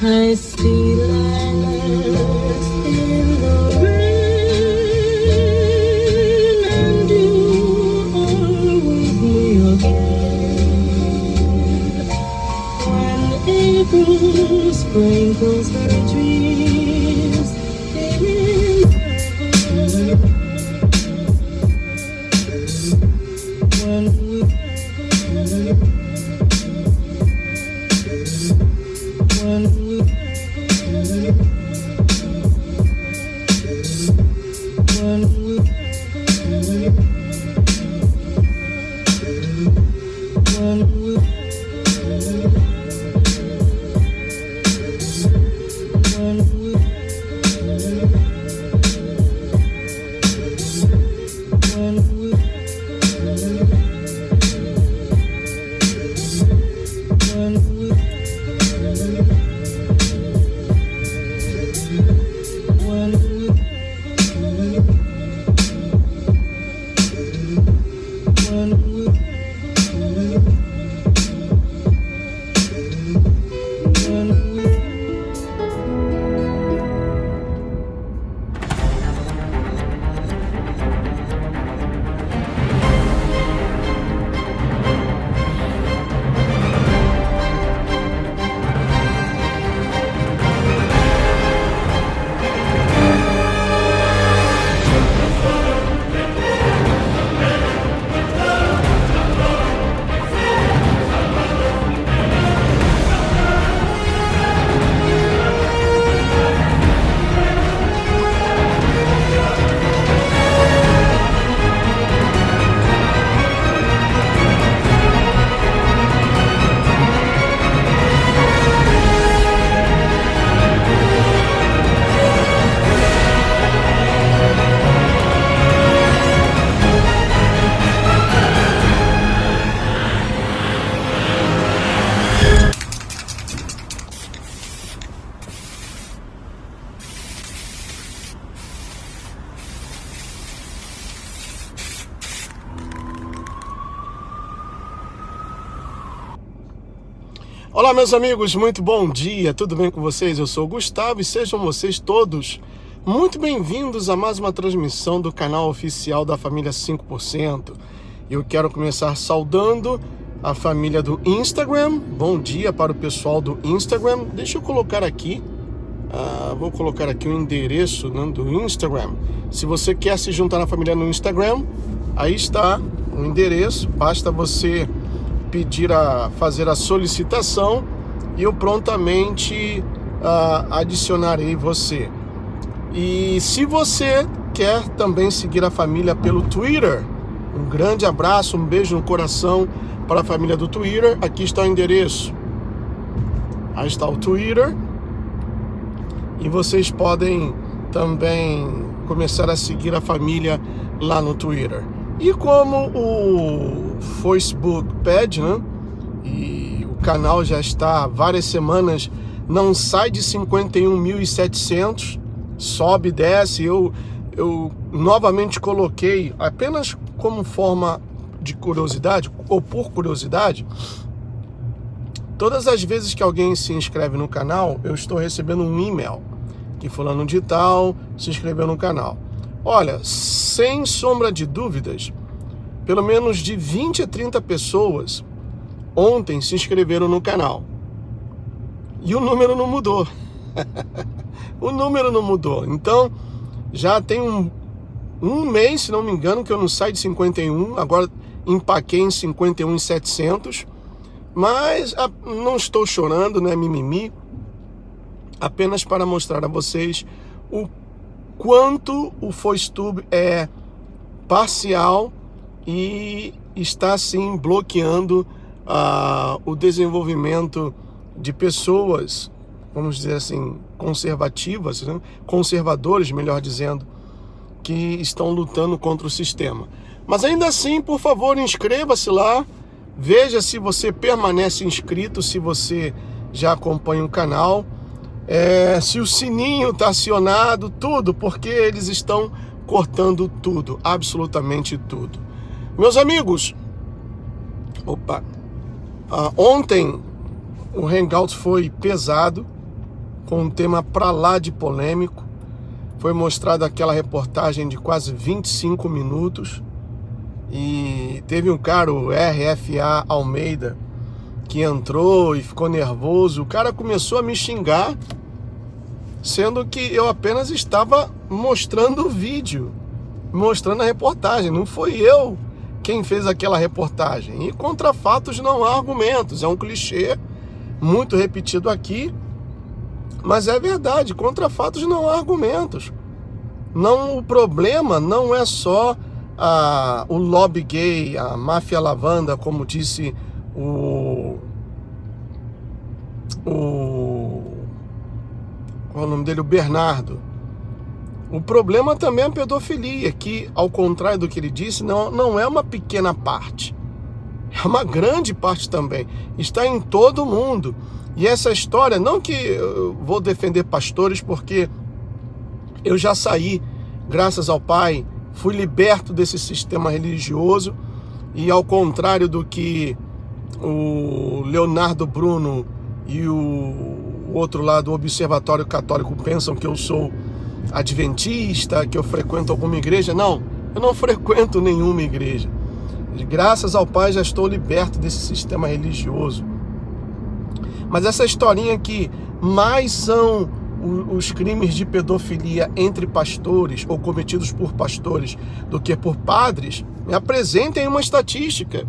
I see lights in the rain, and you are with me again. When April sprinkles her dreams in my heart, when Olá, meus amigos, muito bom dia, tudo bem com vocês? Eu sou o Gustavo e sejam vocês todos muito bem-vindos a mais uma transmissão do canal oficial da família 5%. Eu quero começar saudando a família do Instagram. Bom dia para o pessoal do Instagram. Deixa eu colocar aqui, vou colocar aqui o endereço, né, do Instagram. Se você quer se juntar na família no Instagram, aí está o endereço, basta você fazer a solicitação e eu prontamente adicionarei você. E se você quer também seguir a família pelo Twitter, um grande abraço, um beijo no coração para a família do Twitter. Aqui está o endereço. Aí está o Twitter. E vocês podem também começar a seguir a família lá no Twitter. E como o Facebook pede, né? E o canal já está há várias semanas, não sai de 51.700, sobe e desce. Eu novamente coloquei, apenas como forma de curiosidade, ou por curiosidade, todas as vezes que alguém se inscreve no canal, eu estou recebendo um e-mail que fulano de tal se inscreveu no canal. Olha, sem sombra de dúvidas, pelo menos de 20 a 30 pessoas ontem se inscreveram no canal. E o número não mudou. O número não mudou. Então, já tem um mês, se não me engano, que eu não saio de 51. Agora empaquei em 51.700. Mas não estou chorando, não é mimimi. Apenas para mostrar a vocês o quanto o FoiceTube é parcial e está, sim, bloqueando o desenvolvimento de pessoas, vamos dizer assim, conservativas, né? Conservadores, melhor dizendo, que estão lutando contra o sistema. Mas ainda assim, por favor, inscreva-se lá, veja se você permanece inscrito, se você já acompanha o canal, se o sininho está acionado, tudo, porque eles estão cortando tudo, absolutamente tudo. Meus amigos, ontem o Hangout foi pesado, com um tema pra lá de polêmico. Foi mostrada aquela reportagem de quase 25 minutos e teve um cara, o RFA Almeida, que entrou e ficou nervoso. O cara começou a me xingar, sendo que eu apenas estava mostrando o vídeo, mostrando a reportagem. Não foi eu quem fez aquela reportagem. E contra fatos não há argumentos. É um clichê muito repetido aqui, mas é verdade. Contra fatos não há argumentos. Não, o problema não é só o lobby gay, a máfia lavanda, como disse qual é o nome dele? O Bernardo. O problema também é a pedofilia, que, ao contrário do que ele disse, não é uma pequena parte. É uma grande parte também. Está em todo mundo. E essa história, não que eu vou defender pastores, porque eu já saí, graças ao Pai, fui liberto desse sistema religioso, e ao contrário do que o Leonardo Bruno e o outro lado, o Observatório Católico, pensam que eu sou adventista, que eu frequento alguma igreja. Não, eu não frequento nenhuma igreja. Graças ao Pai já estou liberto desse sistema religioso. Mas essa historinha que mais são os crimes de pedofilia entre pastores ou cometidos por pastores do que por padres, me apresentem uma estatística.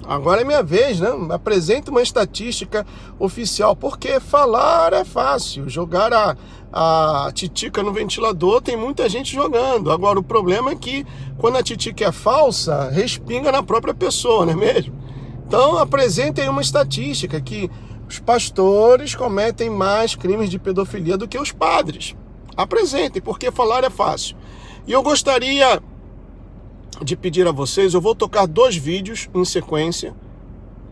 Agora é minha vez, né? Me apresente uma estatística oficial, porque falar é fácil, jogar a titica no ventilador tem muita gente jogando. Agora o problema é que quando a titica é falsa, respinga na própria pessoa, não é mesmo? Então apresentem uma estatística que os pastores cometem mais crimes de pedofilia do que os padres. Apresentem, porque falar é fácil. E eu gostaria de pedir a vocês, eu vou tocar 2 vídeos em sequência,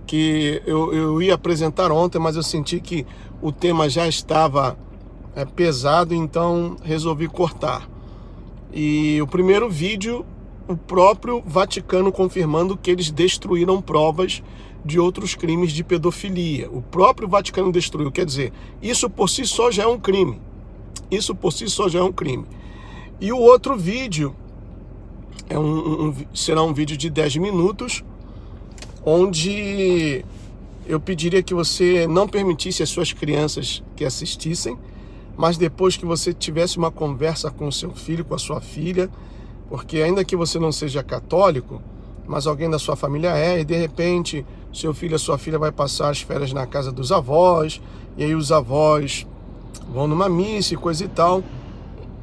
que eu ia apresentar ontem, mas eu senti que o tema já estava pesado, então resolvi cortar. E o primeiro vídeo, o próprio Vaticano confirmando que eles destruíram provas de outros crimes de pedofilia. O próprio Vaticano destruiu, quer dizer, isso por si só já é um crime. Isso por si só já é um crime. E o outro vídeo será um vídeo de 10 minutos, onde eu pediria que você não permitisse as suas crianças que assistissem, mas depois que você tivesse uma conversa com o seu filho, com a sua filha, porque ainda que você não seja católico, mas alguém da sua família e de repente seu filho, a sua filha vai passar as férias na casa dos avós, e aí os avós vão numa missa e coisa e tal.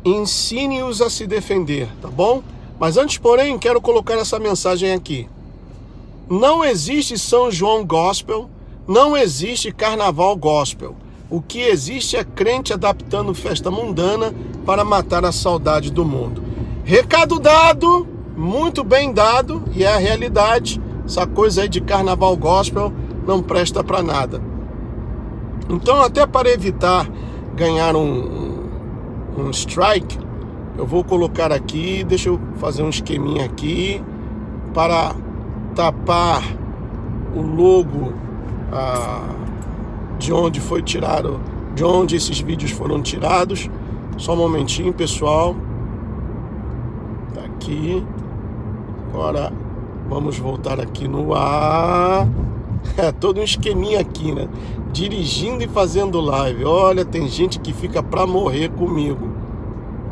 Ensine-os a se defender, tá bom? Mas antes, porém, quero colocar essa mensagem aqui. Não existe São João Gospel, não existe Carnaval Gospel. O que existe é crente adaptando festa mundana para matar a saudade do mundo. Recado dado, muito bem dado, e é a realidade. Essa coisa aí de carnaval gospel não presta para nada. Então, até para evitar ganhar um strike, eu vou colocar aqui, deixa eu fazer um esqueminha aqui, para tapar o logo de onde foi tirado, de onde esses vídeos foram tirados. Só um momentinho, pessoal. Tá aqui. Agora vamos voltar aqui no ar. É todo um esqueminha aqui, né? Dirigindo e fazendo live. Olha, tem gente que fica pra morrer comigo.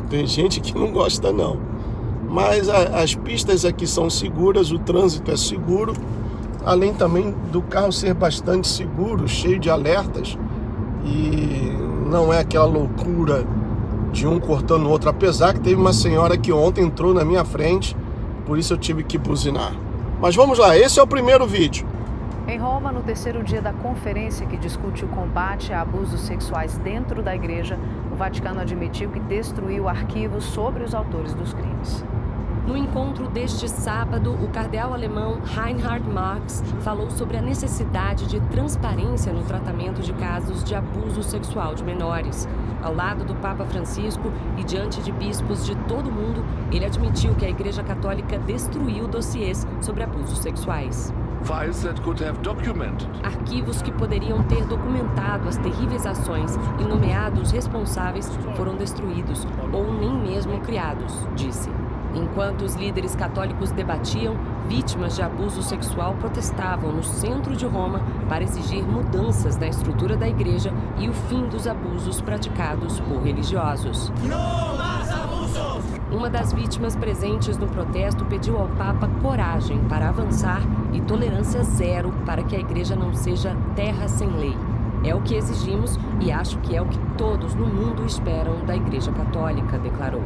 Tem gente que não gosta não. Mas as pistas aqui são seguras, o trânsito é seguro. Além também do carro ser bastante seguro, cheio de alertas. E não é aquela loucura de um cortando o outro. Apesar que teve uma senhora que ontem entrou na minha frente, por isso eu tive que buzinar. Mas vamos lá, esse é o primeiro vídeo. Em Roma, no terceiro dia da conferência que discute o combate a abusos sexuais dentro da igreja, o Vaticano admitiu que destruiu arquivos sobre os autores dos crimes. No encontro deste sábado, o cardeal alemão Reinhard Marx falou sobre a necessidade de transparência no tratamento de casos de abuso sexual de menores. Ao lado do Papa Francisco e diante de bispos de todo o mundo, ele admitiu que a Igreja Católica destruiu dossiês sobre abusos sexuais. Arquivos que poderiam ter documentado as terríveis ações e nomeado os responsáveis foram destruídos ou nem mesmo criados, disse. Enquanto os líderes católicos debatiam, vítimas de abuso sexual protestavam no centro de Roma para exigir mudanças na estrutura da igreja e o fim dos abusos praticados por religiosos. Não mais abusos! Uma das vítimas presentes no protesto pediu ao Papa coragem para avançar e tolerância zero para que a igreja não seja terra sem lei. É o que exigimos e acho que é o que todos no mundo esperam da Igreja Católica, declarou.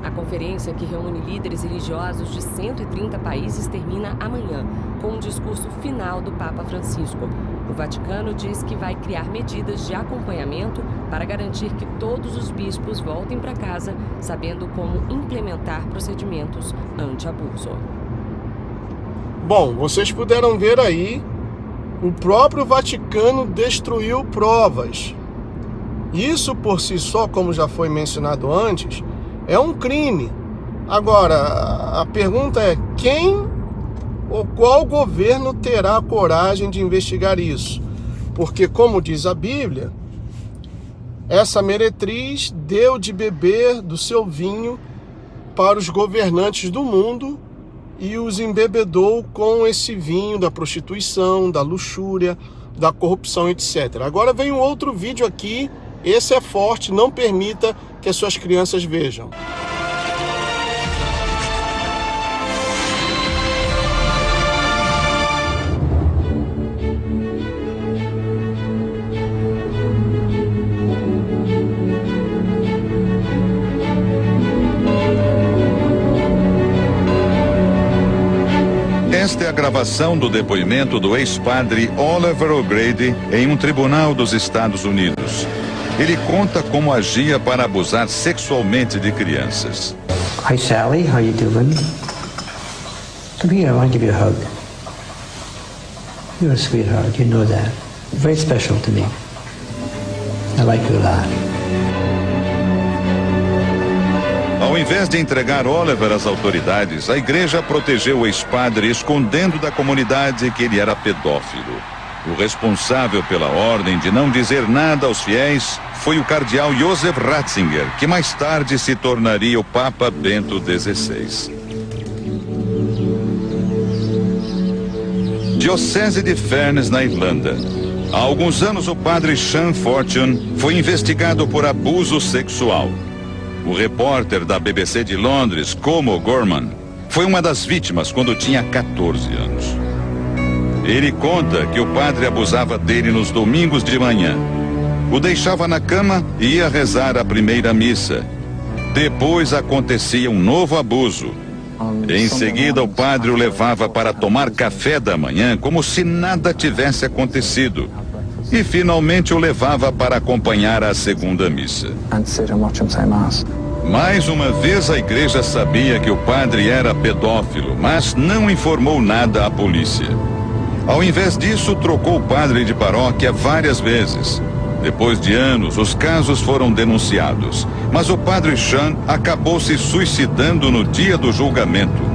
A conferência, que reúne líderes religiosos de 130 países, termina amanhã, com um discurso final do Papa Francisco. O Vaticano diz que vai criar medidas de acompanhamento para garantir que todos os bispos voltem para casa, sabendo como implementar procedimentos anti-abuso. Bom, vocês puderam ver aí, o próprio Vaticano destruiu provas. Isso por si só, como já foi mencionado antes, é um crime. Agora, a pergunta é: quem ou qual governo terá a coragem de investigar isso? Porque, como diz a Bíblia, essa meretriz deu de beber do seu vinho para os governantes do mundo e os embebedou com esse vinho da prostituição, da luxúria, da corrupção, etc. Agora vem um outro vídeo aqui, esse é forte, não permita que as suas crianças vejam. Esta é a gravação do depoimento do ex-padre Oliver O'Grady em um tribunal dos Estados Unidos. Ele conta como agia para abusar sexualmente de crianças. Hi Sally, how you doing? Come here, I want to give you a hug. You're a sweetheart, you know that. Very special to me. I like you a lot. Ao invés de entregar Oliver às autoridades, a igreja protegeu o ex-padre, escondendo da comunidade que ele era pedófilo. O responsável pela ordem de não dizer nada aos fiéis foi o cardeal Joseph Ratzinger, que mais tarde se tornaria o Papa Bento XVI. Diocese de Ferns, na Irlanda. Há alguns anos, o padre Sean Fortune foi investigado por abuso sexual. O repórter da BBC de Londres, Como Gorman, foi uma das vítimas quando tinha 14 anos. Ele conta que o padre abusava dele nos domingos de manhã. O deixava na cama e ia rezar a primeira missa. Depois acontecia um novo abuso. On Em seguida, o padre o levava para tomar café da manhã como se nada tivesse acontecido. E finalmente o levava para acompanhar a segunda missa. Mais uma vez a igreja sabia que o padre era pedófilo, mas não informou nada à polícia. Ao invés disso, trocou o padre de paróquia várias vezes. Depois de anos, os casos foram denunciados, mas o padre Sean acabou se suicidando no dia do julgamento.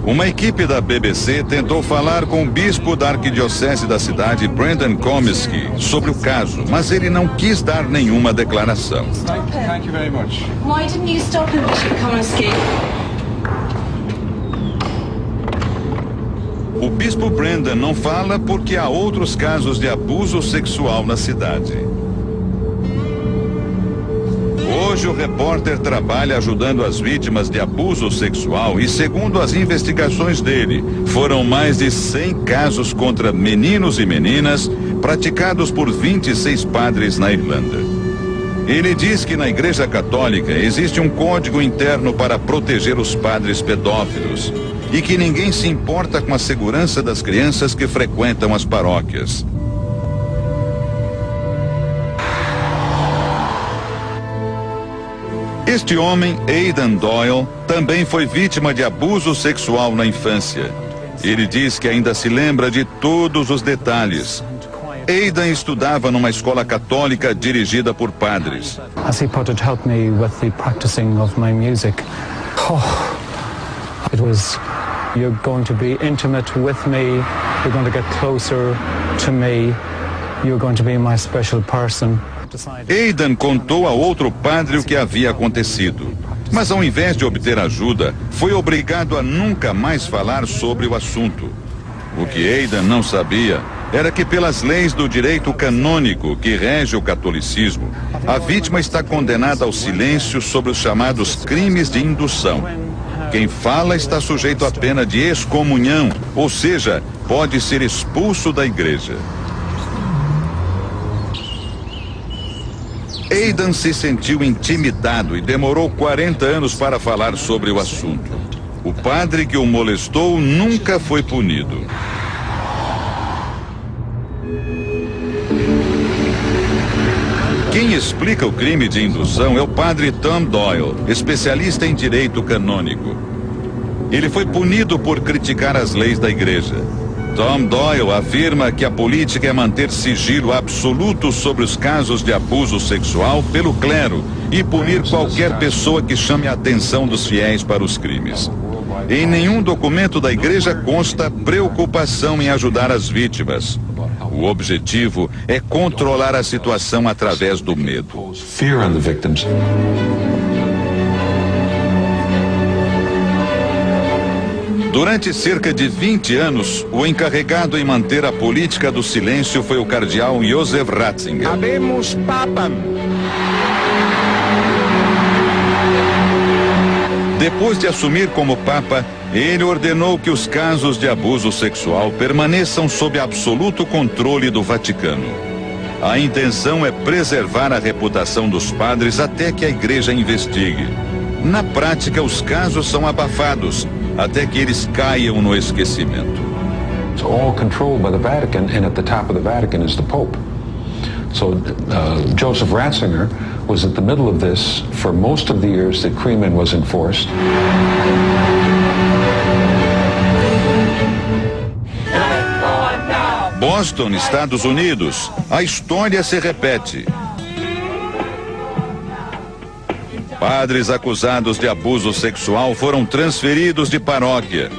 Uma equipe da BBC tentou falar com o bispo da arquidiocese da cidade, Brendan Comiskey, sobre o caso, mas ele não quis dar nenhuma declaração. Thank you very much. Why didn't you stop him, Bishop Comiskey? O bispo Brendan não fala porque há outros casos de abuso sexual na cidade. Hoje o repórter trabalha ajudando as vítimas de abuso sexual e, segundo as investigações dele, foram mais de 100 casos contra meninos e meninas praticados por 26 padres na Irlanda. Ele diz que na Igreja Católica existe um código interno para proteger os padres pedófilos e que ninguém se importa com a segurança das crianças que frequentam as paróquias. Este homem, Aidan Doyle, também foi vítima de abuso sexual na infância. Ele diz que ainda se lembra de todos os detalhes. Aidan estudava numa escola católica dirigida por padres. As he put it, helped me with the practicing of my music. Oh, it was, you're going to be intimate with me, you're going to get closer to me, you're going to be my special person. Aidan contou a outro padre o que havia acontecido, mas ao invés de obter ajuda, foi obrigado a nunca mais falar sobre o assunto. O que Aidan não sabia era que, pelas leis do direito canônico que rege o catolicismo, a vítima está condenada ao silêncio sobre os chamados crimes de indução. Quem fala está sujeito à pena de excomunhão, ou seja, pode ser expulso da igreja. Aidan se sentiu intimidado e demorou 40 anos para falar sobre o assunto. O padre que o molestou nunca foi punido. Quem explica o crime de indução é o padre Tom Doyle, especialista em direito canônico. Ele foi punido por criticar as leis da igreja. Tom Doyle afirma que a política é manter sigilo absoluto sobre os casos de abuso sexual pelo clero e punir qualquer pessoa que chame a atenção dos fiéis para os crimes. Em nenhum documento da igreja consta preocupação em ajudar as vítimas. O objetivo é controlar a situação através do medo. Fear on the victims. Durante cerca de 20 anos, o encarregado em manter a política do silêncio foi o cardeal Josef Ratzinger. Habemus Papam. Depois de assumir como Papa, ele ordenou que os casos de abuso sexual permaneçam sob absoluto controle do Vaticano. A intenção é preservar a reputação dos padres até que a igreja investigue. Na prática, os casos são abafados até que eles caiam no esquecimento. It's all controlled by the Vatican, and at the top of the Vatican is the Pope. So Joseph Ratzinger was at the middle of this for most of the years that Cremen was enforced. Boston, Estados Unidos, a história se repete. Padres acusados de abuso sexual foram transferidos de paróquia.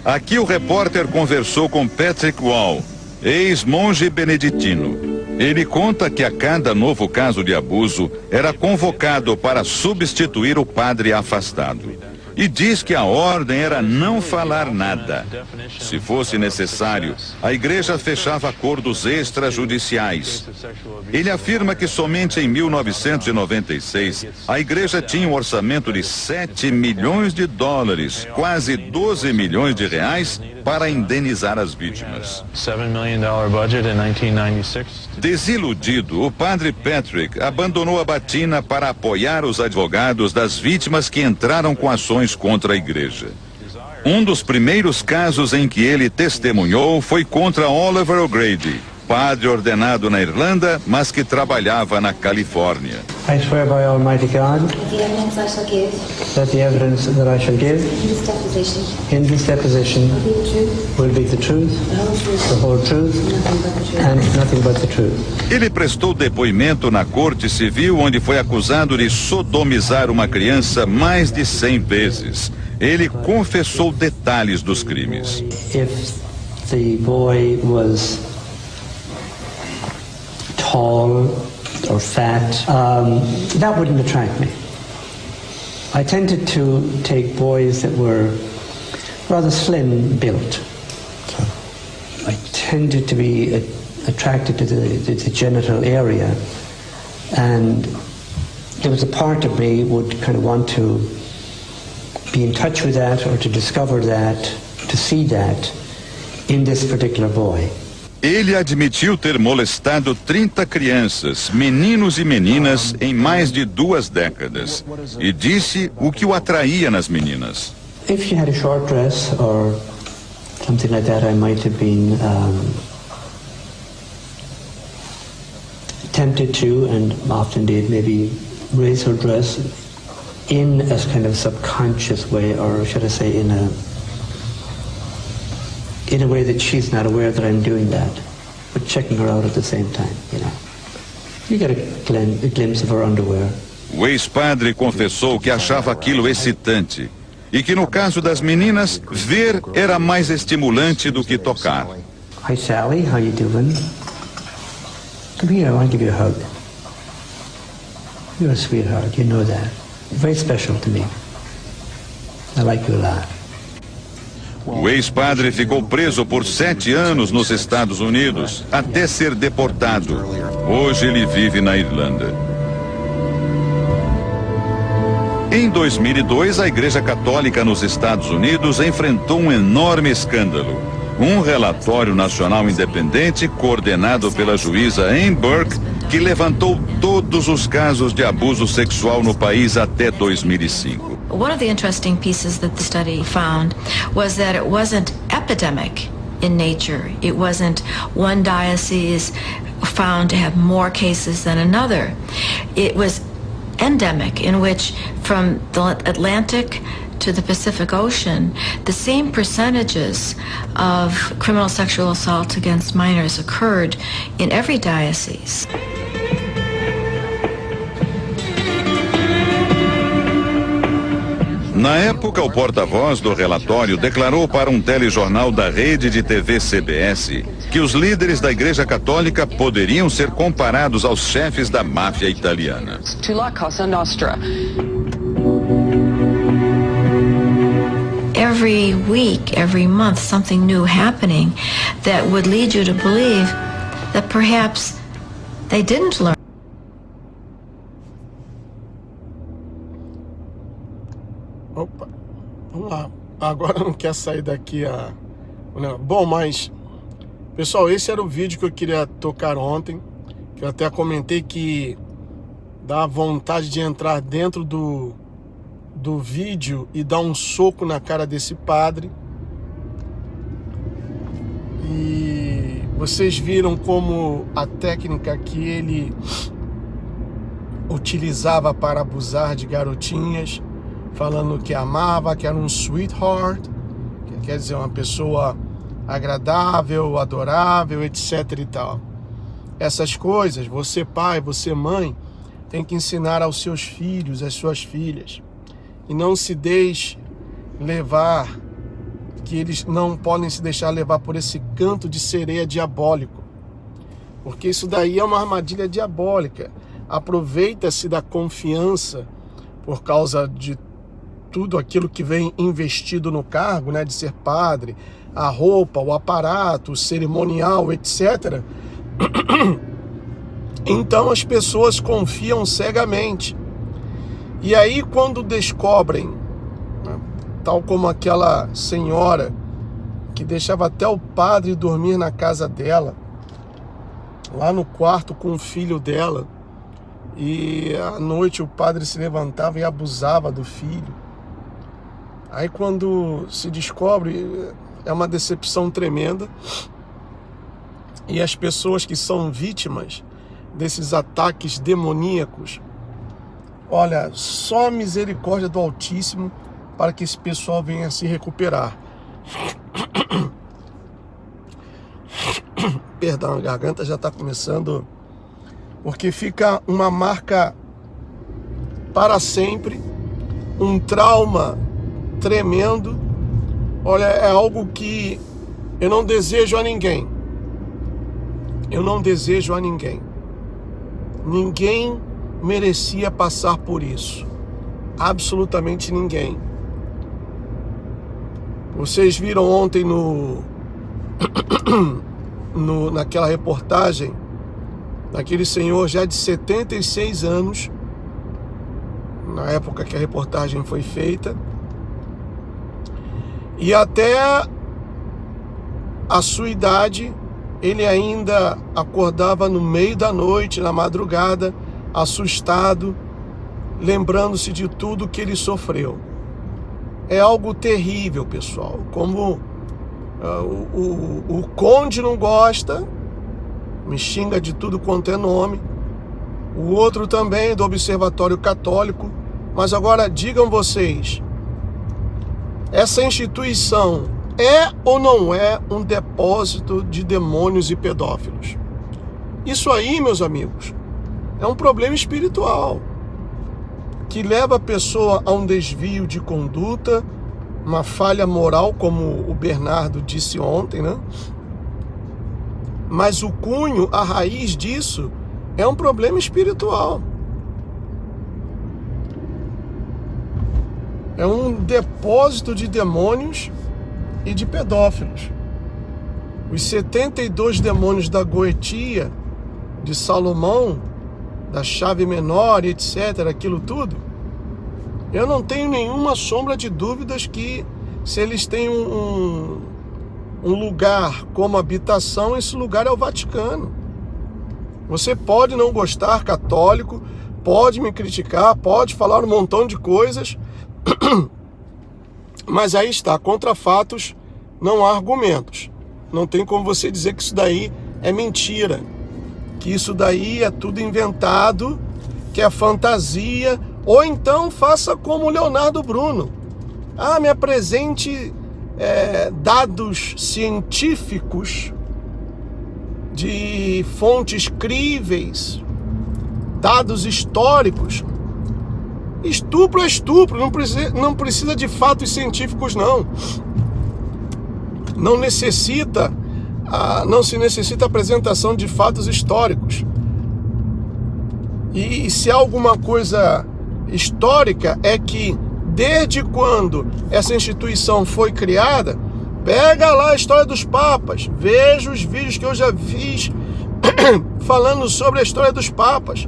Aqui o repórter conversou com Patrick Wall, ex-monge beneditino. Ele conta que a cada novo caso de abuso era convocado para substituir o padre afastado. e diz que a ordem era não falar nada. Se fosse necessário, a igreja fechava acordos extrajudiciais. Ele afirma que somente em 1996 a igreja tinha um orçamento de 7 milhões de dólares, quase 12 milhões de reais, para indenizar as vítimas. $7 million budget in 1996. Desiludido, o padre Patrick abandonou a batina para apoiar os advogados das vítimas que entraram com ações contra a igreja. Um dos primeiros casos em que ele testemunhou foi contra Oliver O'Grady, padre ordenado na Irlanda, mas que trabalhava na Califórnia. I swear by Almighty God The evidence I shall give that the evidence that I shall give in this deposition will be the truth, the whole truth, and nothing but the truth. Ele prestou depoimento na Corte Civil, onde foi acusado de sodomizar uma criança mais de 100 vezes. Ele confessou detalhes dos crimes. If the boy was tall or fat, that wouldn't attract me. I tended to take boys that were rather slim built. I tended to be attracted to the genital area, and there was a part of me would kind of want to be in touch with that, or to discover that, to see that in this particular boy. Ele admitiu ter molestado 30 crianças, meninos e meninas, em mais de 2 décadas. E disse o que o atraía nas meninas. If she had a short dress or something like that, I might have been tempted to, and often did, maybe raise her dress in a kind of subconscious way, or should I say in a way that she's not aware that I'm doing that, but checking her out at the same time, you know. You get a glimpse of her underwear. O ex-padre confessou que achava aquilo excitante e que no caso das meninas, ver era mais estimulante do que tocar. Hi Sally, how you doing? Come here, I want to give you a hug. You're a sweetheart, you know that. Very special to me. I like you a lot. O ex-padre ficou preso por 7 anos nos Estados Unidos, até ser deportado. Hoje ele vive na Irlanda. Em 2002, a Igreja Católica nos Estados Unidos enfrentou um enorme escândalo. Um relatório nacional independente, coordenado pela juíza Anne Burke, que levantou todos os casos de abuso sexual no país até 2005. One of the interesting pieces that the study found was that it wasn't epidemic in nature. It wasn't one diocese found to have more cases than another. It was endemic, in which from the Atlantic to the Pacific Ocean, the same percentages of criminal sexual assault against minors occurred in every diocese. Na época, o porta-voz do relatório declarou para um telejornal da rede de TV CBS que os líderes da Igreja Católica poderiam ser comparados aos chefes da máfia italiana. to La Cosa Nostra. Every week, every month, something new happening that would lead you to believe that perhaps they didn't learn. Opa, vamos lá. Agora não quer sair daqui Bom, mas... Pessoal, esse era o vídeo que eu queria tocar ontem. Que eu até comentei que dá vontade de entrar dentro do vídeo e dar um soco na cara desse padre. E vocês viram como a técnica que ele utilizava para abusar de garotinhas, falando que amava, que era um sweetheart, que quer dizer uma pessoa agradável, adorável, etc e tal. Essas coisas, você pai, você mãe, tem que ensinar aos seus filhos, às suas filhas. E não se deixe levar, que eles não podem se deixar levar por esse canto de sereia diabólico. Porque isso daí é uma armadilha diabólica. Aproveita-se da confiança por causa de tudo aquilo que vem investido no cargo, né, de ser padre, a roupa, o aparato, o cerimonial, etc. Então as pessoas confiam cegamente. E aí quando descobrem, né, tal como aquela senhora que deixava até o padre dormir na casa dela, lá no quarto com o filho dela, e à noite o padre se levantava e abusava do filho. Aí quando se descobre, é uma decepção tremenda. E as pessoas que são vítimas desses ataques demoníacos, olha, só a misericórdia do Altíssimo para que esse pessoal venha se recuperar. Perdão, a garganta já está começando, porque fica uma marca para sempre, um trauma tremendo. Olha, é algo que eu não desejo a ninguém. Eu não desejo a ninguém. Ninguém merecia passar por isso. Absolutamente ninguém. Vocês viram ontem naquela reportagem, daquele senhor já de 76 anos, na época que a reportagem foi feita, e até a sua idade, ele ainda acordava no meio da noite, na madrugada, assustado, lembrando-se de tudo que ele sofreu. É algo terrível, pessoal. Como o conde não gosta, me xinga de tudo quanto é nome, o outro também do Observatório Católico. Mas agora digam vocês, essa instituição é ou não é um depósito de demônios e pedófilos? Isso aí, meus amigos, é um problema espiritual que leva a pessoa a um desvio de conduta, uma falha moral, como o Bernardo disse ontem, né? Mas o cunho, a raiz disso, é um problema espiritual. É um depósito de demônios e de pedófilos. Os 72 demônios da Goetia, de Salomão, da chave menor, etc., aquilo tudo, eu não tenho nenhuma sombra de dúvidas que, se eles têm um lugar como habitação, esse lugar é o Vaticano. Você pode não gostar católico, pode me criticar, pode falar um montão de coisas, mas aí está, contra fatos não há argumentos. Não tem como você dizer que isso daí é mentira, que isso daí é tudo inventado, que é fantasia, ou então faça como o Leonardo Bruno. Me apresente dados científicos de fontes críveis, dados históricos. Estupro é estupro, não precisa de fatos científicos, não. Não se necessita apresentação de fatos históricos. E se há alguma coisa histórica, é que desde quando essa instituição foi criada, pega lá a história dos papas, veja os vídeos que eu já fiz falando sobre a história dos papas.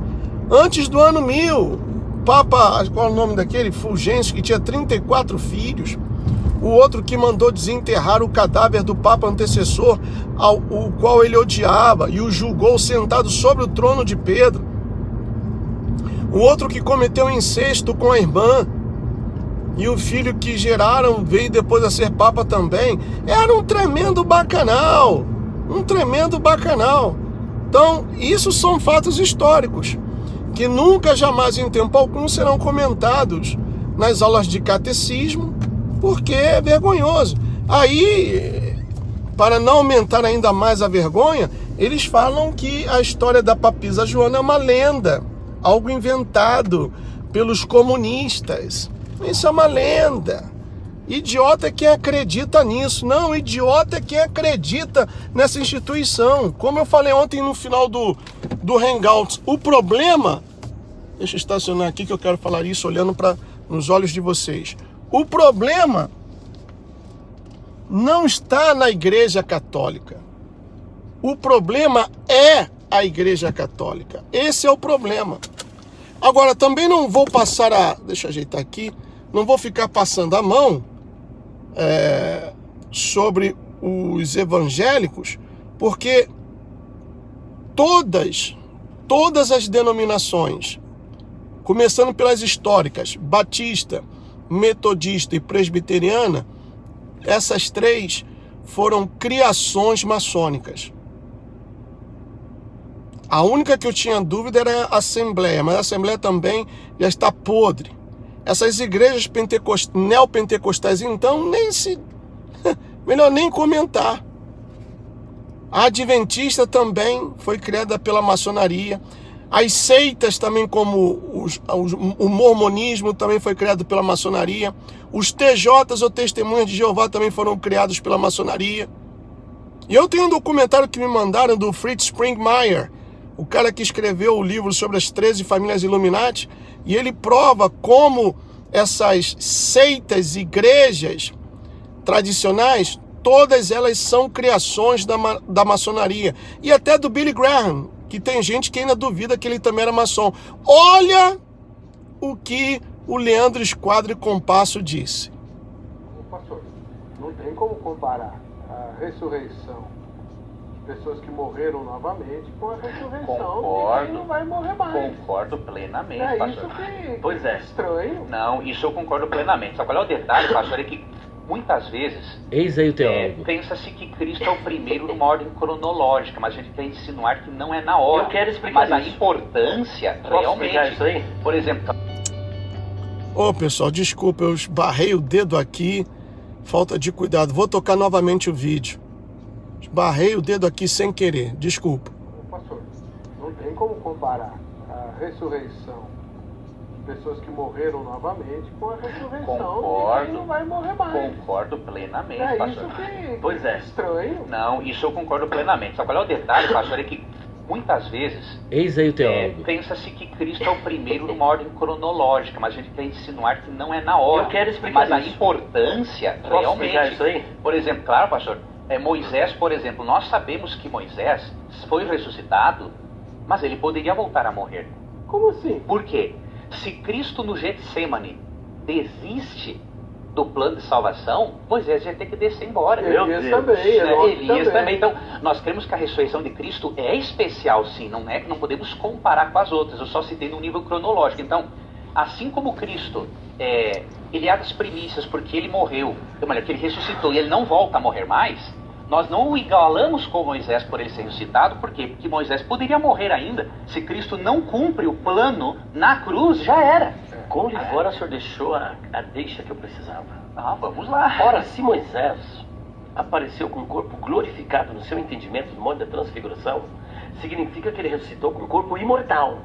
Antes do ano 1000, Papa, qual é o nome daquele? Fulgêncio, que tinha 34 filhos. O outro que mandou desenterrar o cadáver do Papa antecessor, o qual ele odiava, e o julgou sentado sobre o trono de Pedro. O outro que cometeu incesto com a irmã, e o filho que geraram veio depois a ser Papa também. Era um tremendo bacanal. Um tremendo bacanal. Então, isso são fatos históricos, que nunca, jamais, em tempo algum, serão comentados nas aulas de catecismo, porque é vergonhoso. Aí, para não aumentar ainda mais a vergonha, eles falam que a história da Papisa Joana é uma lenda, algo inventado pelos comunistas. Isso é uma lenda. Idiota é quem acredita nisso. Não, idiota é quem acredita nessa instituição. Como eu falei ontem no final do Hangouts, o problema... Deixa eu estacionar aqui que eu quero falar isso olhando nos olhos de vocês. O problema não está na Igreja Católica. O problema é a Igreja Católica. Esse é o problema. Agora, também não vou passar deixa eu ajeitar aqui. Não vou ficar passando a mão sobre os evangélicos, porque todas as denominações, começando pelas históricas, batista, metodista e presbiteriana, essas três foram criações maçônicas. A única que eu tinha dúvida era a Assembleia, mas a Assembleia também já está podre. Essas igrejas neopentecostais, então, melhor nem comentar. A Adventista também foi criada pela maçonaria. As seitas também, como o mormonismo, também foi criado pela maçonaria. Os TJs, ou Testemunhas de Jeová, também foram criados pela maçonaria. E eu tenho um documentário que me mandaram do Fritz Springmeier, o cara que escreveu o livro sobre as 13 famílias Illuminati, e ele prova como essas seitas, igrejas tradicionais, todas elas são criações da maçonaria. E até do Billy Graham, que tem gente que ainda duvida que ele também era maçom. Olha o que o Leandro Esquadro Compasso disse. Pastor, não tem como comparar a ressurreição de pessoas que morreram novamente com a ressurreição de quem não vai morrer mais. Concordo plenamente, é pastor. Isso que pois é. Estranho. Não, isso eu concordo plenamente. Só qual é o detalhe, pastor, é que muitas vezes eis aí o teólogo. Pensa-se que Cristo é o primeiro numa ordem cronológica, mas a gente quer insinuar que não é na ordem. Eu quero explicar mas isso. A importância Posso realmente, explicar isso aí? Por exemplo... Ô pessoal, desculpa, eu esbarrei o dedo aqui, falta de cuidado. Vou tocar novamente o vídeo. Esbarrei o dedo aqui sem querer, desculpa. Pastor, não tem como comparar a ressurreição de pessoas que morreram novamente com a ressurreição de quem não vai morrer mais. Concordo plenamente, é pastor. Isso que pois é. Estranho. Não, isso eu concordo plenamente. Só qual é o detalhe, pastor, é que muitas vezes eis aí o teólogo. Pensa-se que Cristo é o primeiro numa ordem cronológica, mas a gente quer insinuar que não é na ordem. Eu quero explicar mas isso. A importância Posso realmente... explicar isso aí? Por exemplo, claro, pastor, Moisés, por exemplo, nós sabemos que Moisés foi ressuscitado, mas ele poderia voltar a morrer. Como assim? Por quê? Se Cristo no Getsemane desiste do plano de salvação, Moisés ia ter que descer embora. Elias também. Elias também. Então, nós cremos que a ressurreição de Cristo é especial, sim. Não é que não podemos comparar com as outras. Eu só citei no nível cronológico. Então, assim como Cristo, ele é das primícias porque ele morreu, ou melhor, que ele ressuscitou e ele não volta a morrer mais, nós não o igualamos com Moisés por ele ser ressuscitado. Por quê? Porque Moisés poderia morrer ainda. Se Cristo não cumpre o plano na cruz, já era. Com de fora o senhor deixou a deixa que eu precisava. Ah, vamos lá. Ora, se Moisés apareceu com um corpo glorificado no seu entendimento do modo da transfiguração, significa que ele ressuscitou com um corpo imortal.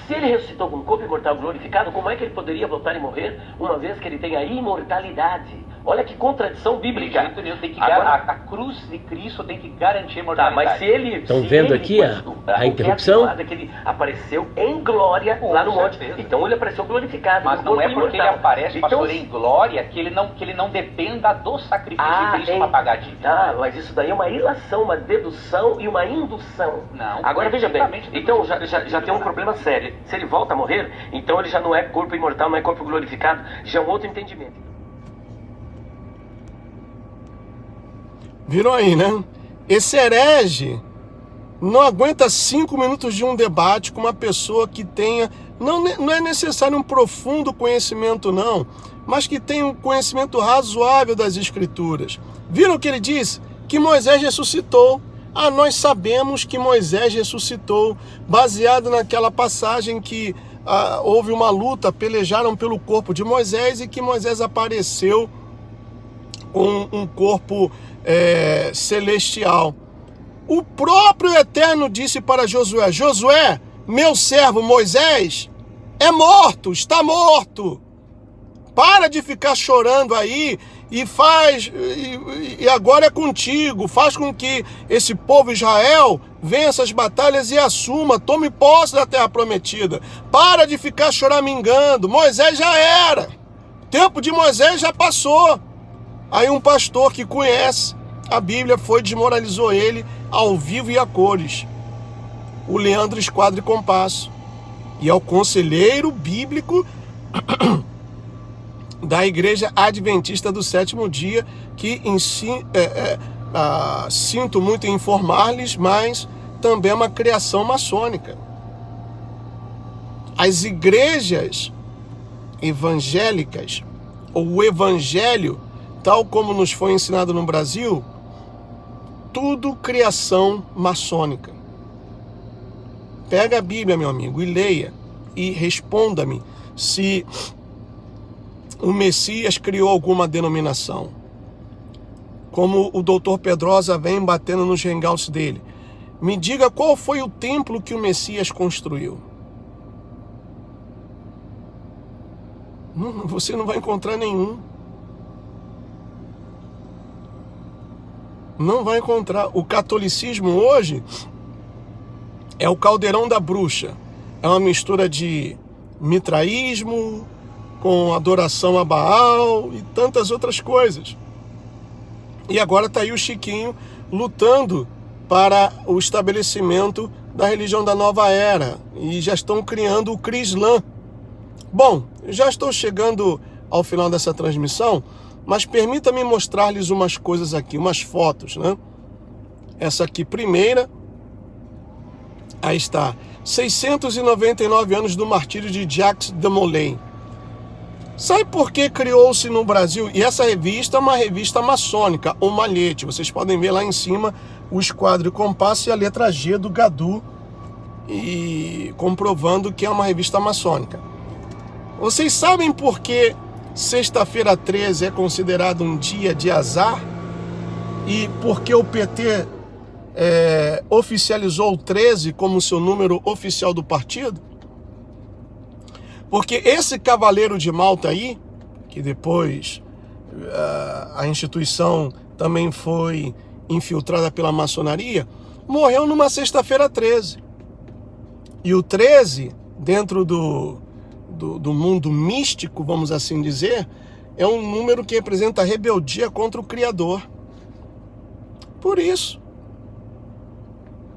Se ele ressuscitou com um corpo imortal glorificado, como é que ele poderia voltar e morrer, uma vez que ele tem a imortalidade? Olha que contradição bíblica. De jeito nenhum, tem que a cruz de Cristo tem que garantir a imortalidade. Tá, mas se ele... Estão vendo aqui a interrupção? É que ele apareceu em glória lá no monte. Então ele apareceu glorificado. Mas não é porque imortal. ele aparece, então, pastor, em glória, que ele não dependa do sacrifício de Cristo para pagar a dívida. Ah, mas isso daí é uma ilação, uma dedução e uma indução. Não. Agora veja bem, então já tem um problema sério. Se ele volta a morrer, então ele já não é corpo imortal, não é corpo glorificado, já é um outro entendimento. Viram aí, né? Esse herege não aguenta 5 minutos de um debate com uma pessoa que tenha... Não é necessário um profundo conhecimento, não, mas que tenha um conhecimento razoável das Escrituras. Viram o que ele disse? Que Moisés ressuscitou. Ah, nós sabemos que Moisés ressuscitou, baseado naquela passagem que houve uma luta, pelejaram pelo corpo de Moisés e que Moisés apareceu com um corpo celestial. O próprio Eterno disse para Josué: Josué, meu servo Moisés é morto, está morto. Para de ficar chorando aí e agora é contigo. Faz com que esse povo Israel vença as batalhas e assuma, tome posse da terra prometida. Para de ficar choramingando. Moisés já era. tempo de Moisés já passou. Aí um pastor que conhece a Bíblia foi e desmoralizou ele ao vivo e a cores. O Leandro Esquadra e Compasso. E é o conselheiro bíblico da Igreja Adventista do Sétimo Dia, que sinto muito em informar-lhes, mas também é uma criação maçônica. As igrejas evangélicas, ou o evangelho, tal como nos foi ensinado no Brasil, tudo criação maçônica. Pega a Bíblia, meu amigo, e leia, e responda-me se o Messias criou alguma denominação. Como o doutor Pedrosa vem batendo nos hangouts dele. Me diga qual foi o templo que o Messias construiu. Você não vai encontrar nenhum. Não vai encontrar. O catolicismo hoje é o caldeirão da bruxa. É uma mistura de mitraísmo com adoração a Baal e tantas outras coisas. E agora está aí o Chiquinho lutando para o estabelecimento da religião da nova era. E já estão criando o Crislã. Bom, já estou chegando ao final dessa transmissão, mas permita-me mostrar-lhes umas coisas aqui, umas fotos, né? Essa aqui primeira, aí está, 699 anos do martírio de Jacques de Molay. Sabe por que criou-se no Brasil? E essa revista é uma revista maçônica, o Malhete. Vocês podem ver lá em cima o Esquadra e Compasso e a letra G do Gadu, e comprovando que é uma revista maçônica. Vocês sabem por que sexta-feira 13 é considerado um dia de azar? E por que o PT oficializou o 13 como seu número oficial do partido? Porque esse Cavaleiro de Malta aí, que depois a instituição também foi infiltrada pela maçonaria, morreu numa sexta-feira 13. E o 13, dentro do mundo místico, vamos assim dizer, é um número que representa a rebeldia contra o Criador. Por isso.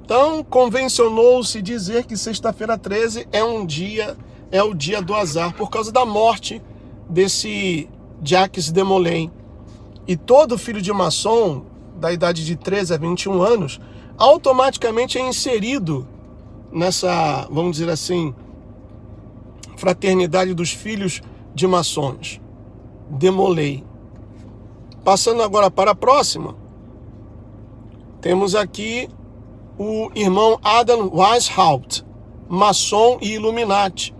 Então, convencionou-se dizer que sexta-feira 13 é o dia do azar, por causa da morte desse Jacques de Molay. E todo filho de maçom, da idade de 13 a 21 anos, automaticamente é inserido nessa, vamos dizer assim, fraternidade dos filhos de maçons, de Molay. Passando agora para a próxima, temos aqui o irmão Adam Weishaupt, maçom e Illuminati.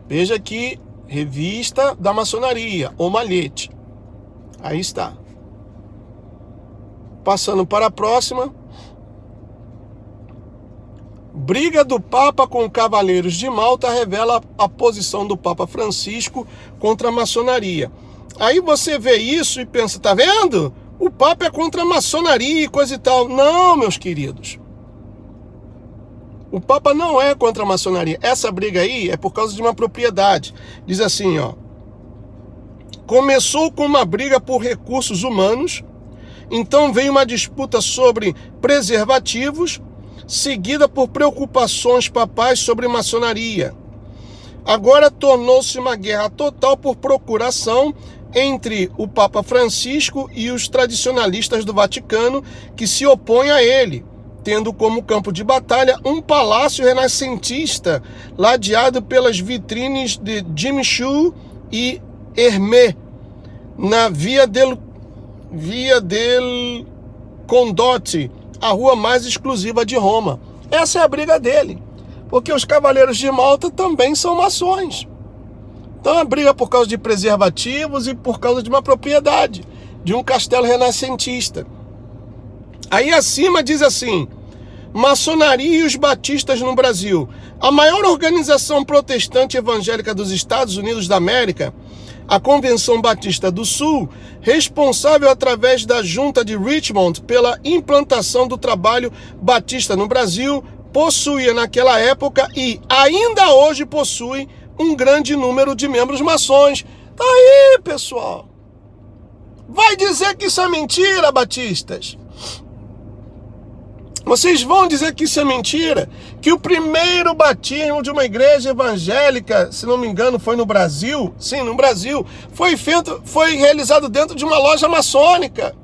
Veja aqui, revista da maçonaria, o Malhete. Aí está. Passando para a próxima. Briga do Papa com Cavaleiros de Malta revela a posição do Papa Francisco contra a maçonaria. Aí você vê isso e pensa, tá vendo? O Papa é contra a maçonaria e coisa e tal. Não, meus queridos. O Papa não é contra a maçonaria. Essa briga aí é por causa de uma propriedade. Diz assim, ó. Começou com uma briga por recursos humanos, então veio uma disputa sobre preservativos, seguida por preocupações papais sobre maçonaria. Agora tornou-se uma guerra total por procuração entre o Papa Francisco e os tradicionalistas do Vaticano que se opõem a ele, tendo como campo de batalha um palácio renascentista ladeado pelas vitrines de Jimmy Choo e Hermès, na Via del Condotti, a rua mais exclusiva de Roma. Essa é a briga dele, porque os Cavaleiros de Malta também são maçons. Então a briga por causa de preservativos e por causa de uma propriedade, de um castelo renascentista. Aí acima diz assim, maçonaria e os batistas no Brasil. A maior organização protestante evangélica dos Estados Unidos da América, a Convenção Batista do Sul, responsável através da Junta de Richmond pela implantação do trabalho batista no Brasil, possuía naquela época e ainda hoje possui um grande número de membros maçons. Tá aí, pessoal. Vai dizer que isso é mentira, batistas? Vocês vão dizer que isso é mentira? Que o primeiro batismo de uma igreja evangélica, se não me engano, foi no Brasil? Sim, no Brasil. Foi realizado dentro de uma loja maçônica.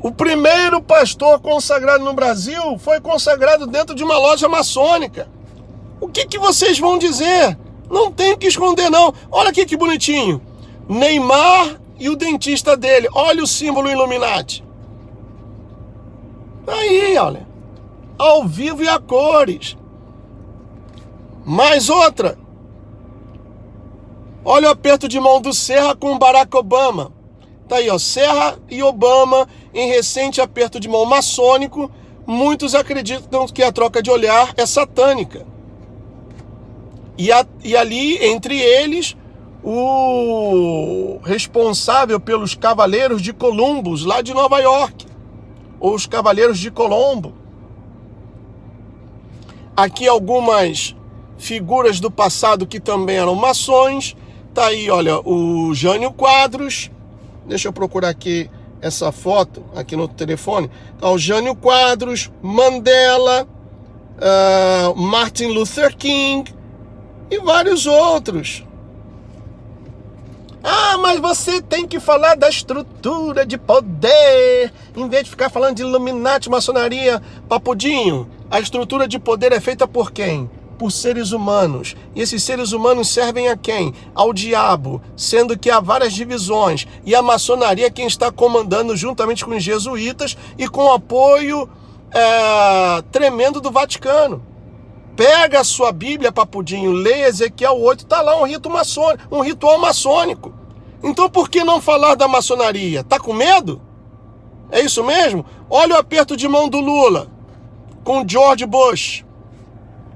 O primeiro pastor consagrado no Brasil foi consagrado dentro de uma loja maçônica. O que vocês vão dizer? Não tem o que esconder, não. Olha aqui que bonitinho. Neymar e o dentista dele. Olha o símbolo Illuminati. Aí, olha. Ao vivo e a cores. Mais outra. Olha o aperto de mão do Serra com Barack Obama. Tá aí, ó. Serra e Obama em recente aperto de mão maçônico. Muitos acreditam que a troca de olhar é satânica. E ali, entre eles, o responsável pelos Cavaleiros de Columbus, lá de Nova York. Ou os Cavaleiros de Colombo. Aqui algumas figuras do passado que também eram maçons. Tá aí, olha, o Jânio Quadros. Deixa eu procurar aqui essa foto, aqui no telefone. Tá o Jânio Quadros, Mandela, Martin Luther King e vários outros. Ah, mas você tem que falar da estrutura de poder, em vez de ficar falando de Illuminati, maçonaria, papudinho. A estrutura de poder é feita por quem? Por seres humanos. E esses seres humanos servem a quem? Ao diabo, sendo que há várias divisões. E a maçonaria é quem está comandando juntamente com os jesuítas e com o apoio tremendo do Vaticano. Pega a sua Bíblia, papudinho, leia Ezequiel 8, tá lá um ritual maçônico. Então por que não falar da maçonaria? Tá com medo? É isso mesmo? Olha o aperto de mão do Lula com George Bush.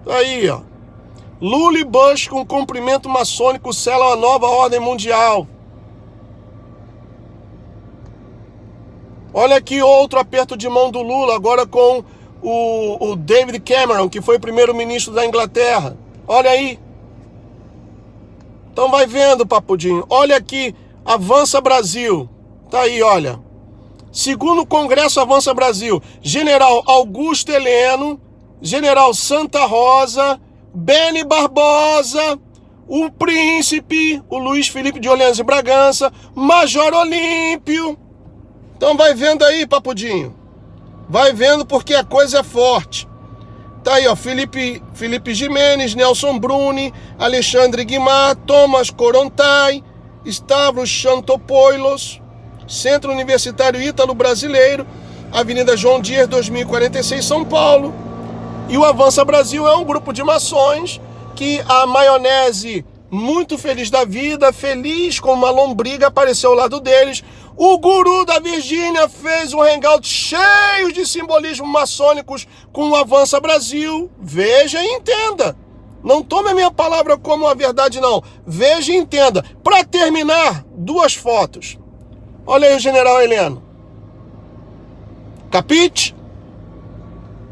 Aí, ó. Lula e Bush com cumprimento maçônico selam a nova ordem mundial. Olha aqui outro aperto de mão do Lula, agora com o David Cameron, que foi o primeiro-ministro da Inglaterra. Olha aí. Então vai vendo, papudinho. Olha aqui, Avança Brasil. Tá aí, olha. Segundo Congresso Avança Brasil, General Augusto Heleno, General Santa Rosa, Beni Barbosa, o Príncipe, o Luiz Felipe de Orleans e Bragança, Major Olímpio. Então vai vendo aí, papudinho. Vai vendo porque a coisa é forte. Tá aí, ó, Felipe Jimenez, Nelson Bruni, Alexandre Guimar, Thomas Corontai, Stavros Chantopoulos, Centro Universitário Ítalo Brasileiro, Avenida João Dias, 2046, São Paulo. E o Avança Brasil é um grupo de maçons que a maionese, muito feliz da vida, feliz como uma lombriga, apareceu ao lado deles. O guru da Virgínia fez um hangout cheio de simbolismos maçônicos com o Avança Brasil. Veja e entenda. Não tome a minha palavra como a verdade, não. Veja e entenda. Para terminar, duas fotos. Olha aí o General Heleno. Capite?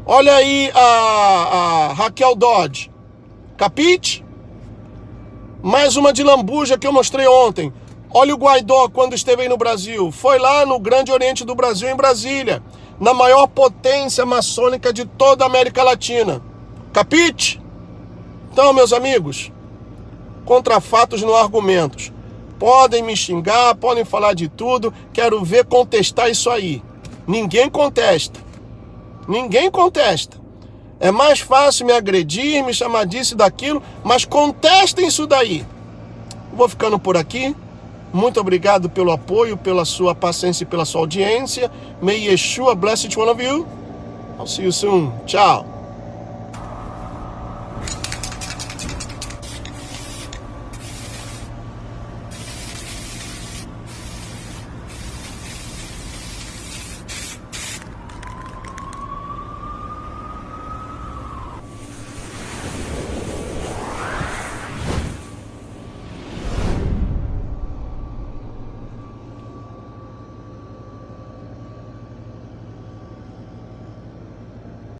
Olha aí a Raquel Dodge. Capite? Mais uma de lambuja que eu mostrei ontem. Olha o Guaidó quando esteve aí no Brasil. Foi lá no Grande Oriente do Brasil, em Brasília. Na maior potência maçônica de toda a América Latina. Capite? Então, meus amigos, contra fatos não há argumentos. Podem me xingar, podem falar de tudo. Quero ver contestar isso aí. Ninguém contesta. Ninguém contesta. É mais fácil me agredir, me chamar disso e daquilo, mas contestem isso daí. Vou ficando por aqui. Muito obrigado pelo apoio, pela sua paciência e pela sua audiência. May Yeshua bless each one of you. I'll see you soon. Tchau.